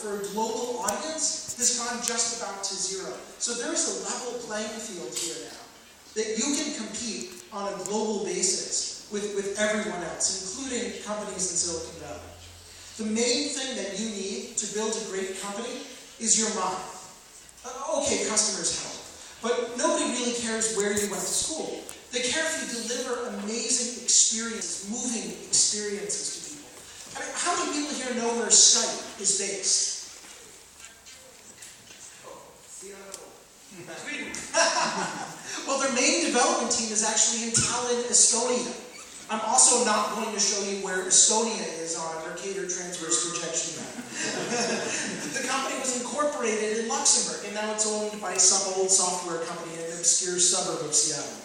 for a global audience has gone just about to zero. So there's a level playing field here now that you can compete on a global basis with everyone else, including companies in Silicon Valley. The main thing that you need to build a great company is your mind. Okay, customers help, but nobody really cares where you went to school. They care if you deliver amazing experiences, moving experiences to people. I mean, how many people here know where Skype is based? Sweden. Well, their main development team is actually in Tallinn, Estonia. I'm also not going to show you where Estonia is on a Mercator transverse projection map. The company was incorporated in Luxembourg, and now it's owned by some old software company in an obscure suburb of Seattle.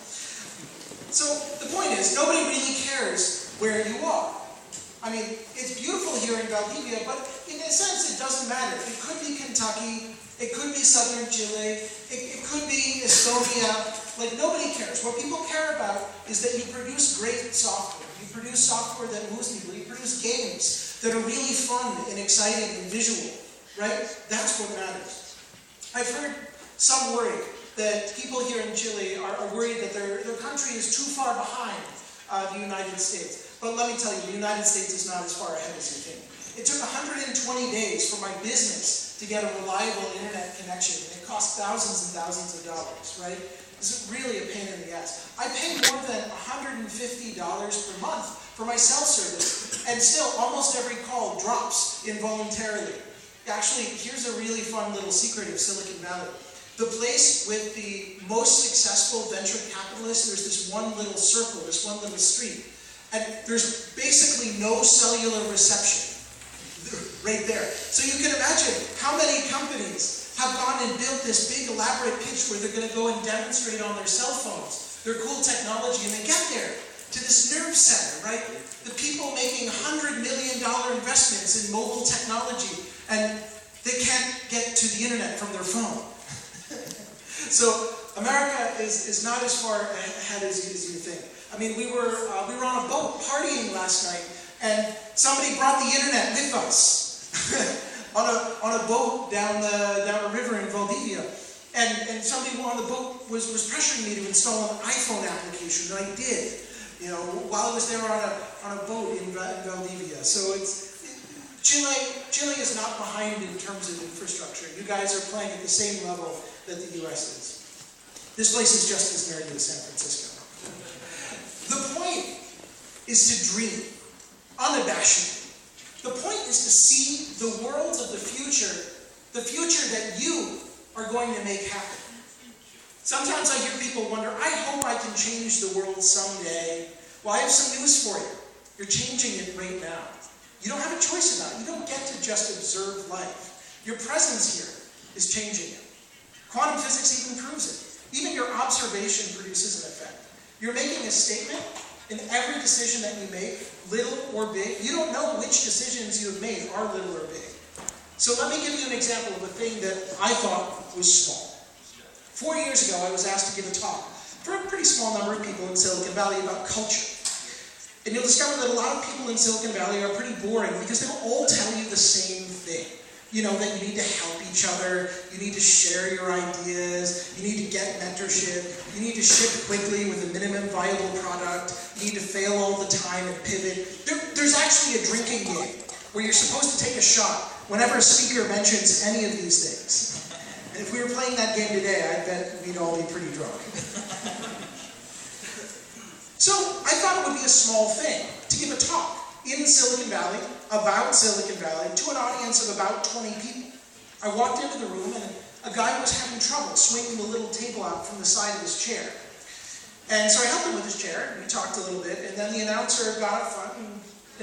So the point is, nobody really cares where you are. I mean, it's beautiful here in Valdivia, but in a sense, it doesn't matter. It could be Kentucky, it could be southern Chile, it could be Estonia. Like, nobody cares. What people care about is that you produce great software. You produce software that moves people. You produce games that are really fun and exciting and visual, right? That's what matters. I've heard some worry that people here in Chile are worried that their country is too far behind the United States. But let me tell you, the United States is not as far ahead as you think. It took 120 days for my business to get a reliable internet connection. It cost thousands and thousands of dollars, right? It's really a pain in the ass. I pay more than $150 per month for my cell service, and still almost every call drops involuntarily. Actually, here's a really fun little secret of Silicon Valley. The place with the most successful venture capitalists, there's this one little circle, this one little street, and there's basically no cellular reception right there. So you can imagine how many companies have gone and built this big elaborate pitch where they're going to go and demonstrate on their cell phones their cool technology, and they get there to this nerve center, right? The people making $100 million investments in mobile technology, and they can't get to the internet from their phone. So America is not as far ahead as you think. I mean, we were on a boat partying last night, and somebody brought the internet with us. on a boat down a river in Valdivia, and somebody on the boat was pressuring me to install an iPhone application, and I did, while I was there on a boat in Valdivia. So Chile is not behind in terms of infrastructure. You guys are playing at the same level that the U.S. is. This place is just as nerdy as San Francisco. The point is to dream, unabashedly. The point is to see the worlds of the future that you are going to make happen. Sometimes I hear people wonder, I hope I can change the world someday. Well, I have some news for you. You're changing it right now. You don't have a choice in that. You don't get to just observe life. Your presence here is changing it. Quantum physics even proves it. Even your observation produces an effect. You're making a statement. In every decision that you make, little or big, you don't know which decisions you have made are little or big. So let me give you an example of a thing that I thought was small. 4 years ago, I was asked to give a talk for a pretty small number of people in Silicon Valley about culture. And you'll discover that a lot of people in Silicon Valley are pretty boring because they will all tell you the same thing. That you need to help each other, you need to share your ideas, you need to get mentorship, you need to ship quickly with a minimum viable product, you need to fail all the time and pivot. There's actually a drinking game where you're supposed to take a shot whenever a speaker mentions any of these things. And if we were playing that game today, I bet we'd all be pretty drunk. So I thought it would be a small thing to give a talk in Silicon Valley, about Silicon Valley, to an audience of about 20 people. I walked into the room, and a guy was having trouble swinging the little table out from the side of his chair. And so I helped him with his chair, and we talked a little bit, and then the announcer got up front and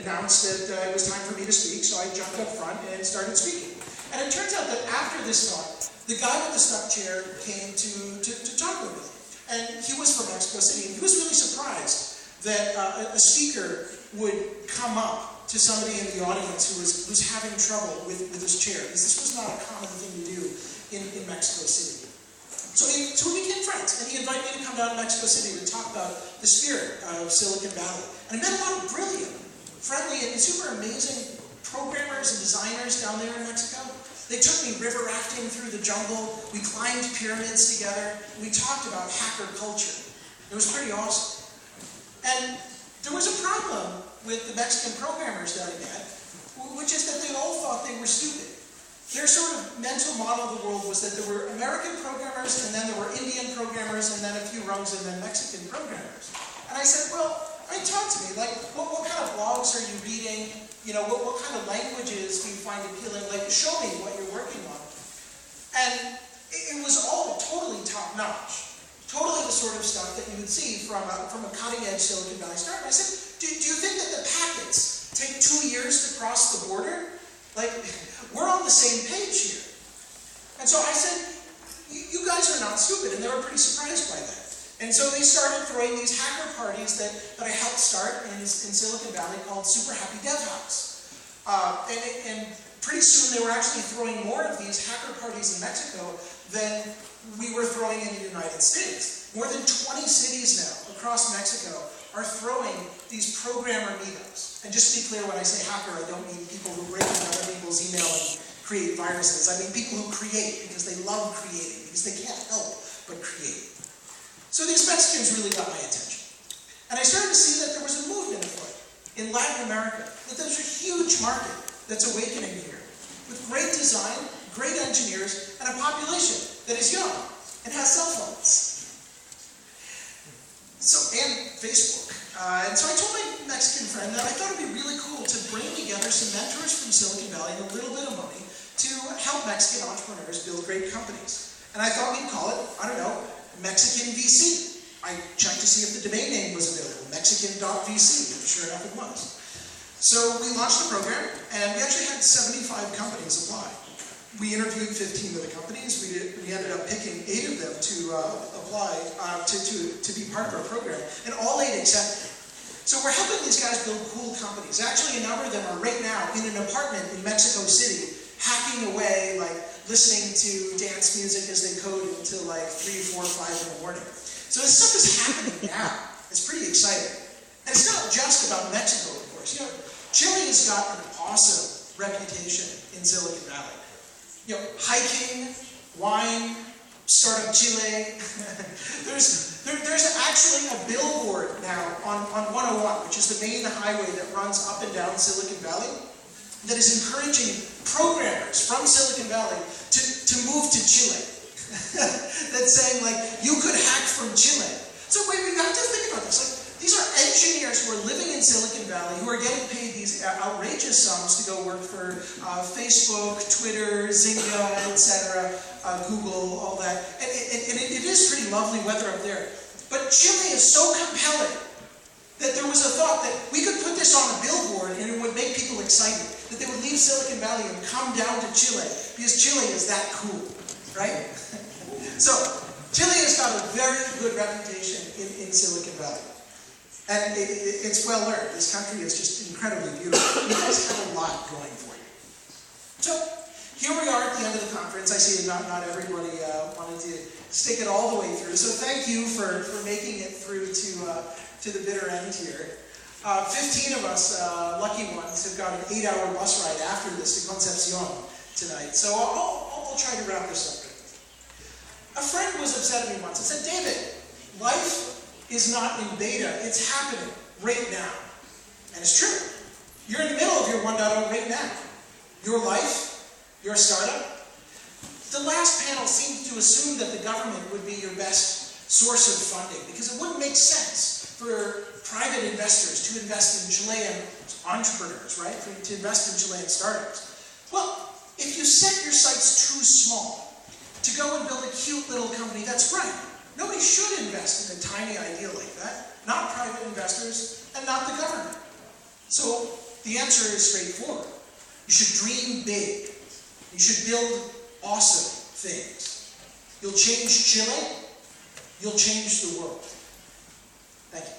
announced that it was time for me to speak, so I jumped up front and started speaking. And it turns out that after this talk, the guy with the stuck chair came to talk with me. And he was from Mexico City, and he was really surprised that a speaker would come up to somebody in the audience who was having trouble with his chair, because this was not a common thing to do in Mexico City. So we became friends, and he invited me to come down to Mexico City to talk about the spirit of Silicon Valley. And I met a lot of brilliant, friendly, and super amazing programmers and designers down there in Mexico. They took me river rafting through the jungle. We climbed pyramids together. We talked about hacker culture. It was pretty awesome. And there was a problem with the Mexican programmers that I met, which is that they all thought they were stupid. Their sort of mental model of the world was that there were American programmers, and then there were Indian programmers, and then a few rungs, and then Mexican programmers. And I said, well, talk to me. Like, what kind of blogs are you reading? You know, what kind of languages do you find appealing? Like, show me what you're working on. And it was all totally top-notch. Totally the sort of stuff that you would see from a cutting-edge Silicon Valley startup. I said, do you think that the packets take 2 years to cross the border? Like, we're on the same page here. And so I said, you guys are not stupid, and they were pretty surprised by that. And so they started throwing these hacker parties that I helped start in Silicon Valley called Super Happy Dev House. And pretty soon they were actually throwing more of these hacker parties in Mexico than we were throwing in the United States. More than 20 cities now across Mexico are throwing these programmer meetups. And just to be clear, when I say hacker, I don't mean people who break into other people's email and create viruses. I mean people who create because they love creating, because they can't help but create. So these Mexicans really got my attention. And I started to see that there was a movement afoot in Latin America, that there's a huge market that's awakening here, with great design, great engineers, and a population that is young and has cell phones. And Facebook. And so I told my Mexican friend that I thought it would be really cool to bring together some mentors from Silicon Valley and a little bit of money to help Mexican entrepreneurs build great companies. And I thought we'd call it, I don't know, Mexican VC. I checked to see if the domain name was available, mexican.vc, and sure enough it was. So we launched the program, and we actually had 75 companies apply. We interviewed 15 of the companies. We ended up picking 8 of them to apply, to be part of our program, and all 8 accepted. So we're helping these guys build cool companies. Actually, a number of them are right now in an apartment in Mexico City, hacking away, like listening to dance music as they code until like 3, 4, 5 in the morning. So this stuff is happening now. It's pretty exciting. And it's not just about Mexico, of course. You know, Chile has got an awesome reputation in Silicon Valley. You know, hiking, wine, startup Chile. there's actually a billboard now on 101, which is the main highway that runs up and down Silicon Valley, that is encouraging programmers from Silicon Valley to move to Chile. That's saying, like, you could hack from Chile. So wait, we have to think about this. Like, these are engineers who are living in Silicon Valley, who are getting paid these outrageous sums to go work for Facebook, Twitter, Zynga, etc., Google, all that. And it is pretty lovely weather up there. But Chile is so compelling that there was a thought that we could put this on a billboard and it would make people excited. That they would leave Silicon Valley and come down to Chile, because Chile is that cool, right? So, Chile has got a very good reputation in Silicon Valley. And it's well earned. This country is just incredibly beautiful. You guys have a lot going for you. So, here we are at the end of the conference. I see not everybody wanted to stick it all the way through. So thank you for making it through to the bitter end here. 15 of us, lucky ones, have got an 8-hour bus ride after this to Concepcion tonight. So I'll try to wrap this up. A friend was upset at me once and said, David, life is not in beta, it's happening right now. And it's true. You're in the middle of your 1.0 right now. Your life, your startup. The last panel seemed to assume that the government would be your best source of funding, because it wouldn't make sense for private investors to invest in Chilean entrepreneurs, right? To invest in Chilean startups. Well, if you set your sights too small to go and build a cute little company, that's right. Nobody should invest in a tiny idea like that. Not private investors and not the government. So the answer is straightforward. You should dream big. You should build awesome things. You'll change Chile. You'll change the world. Thank you.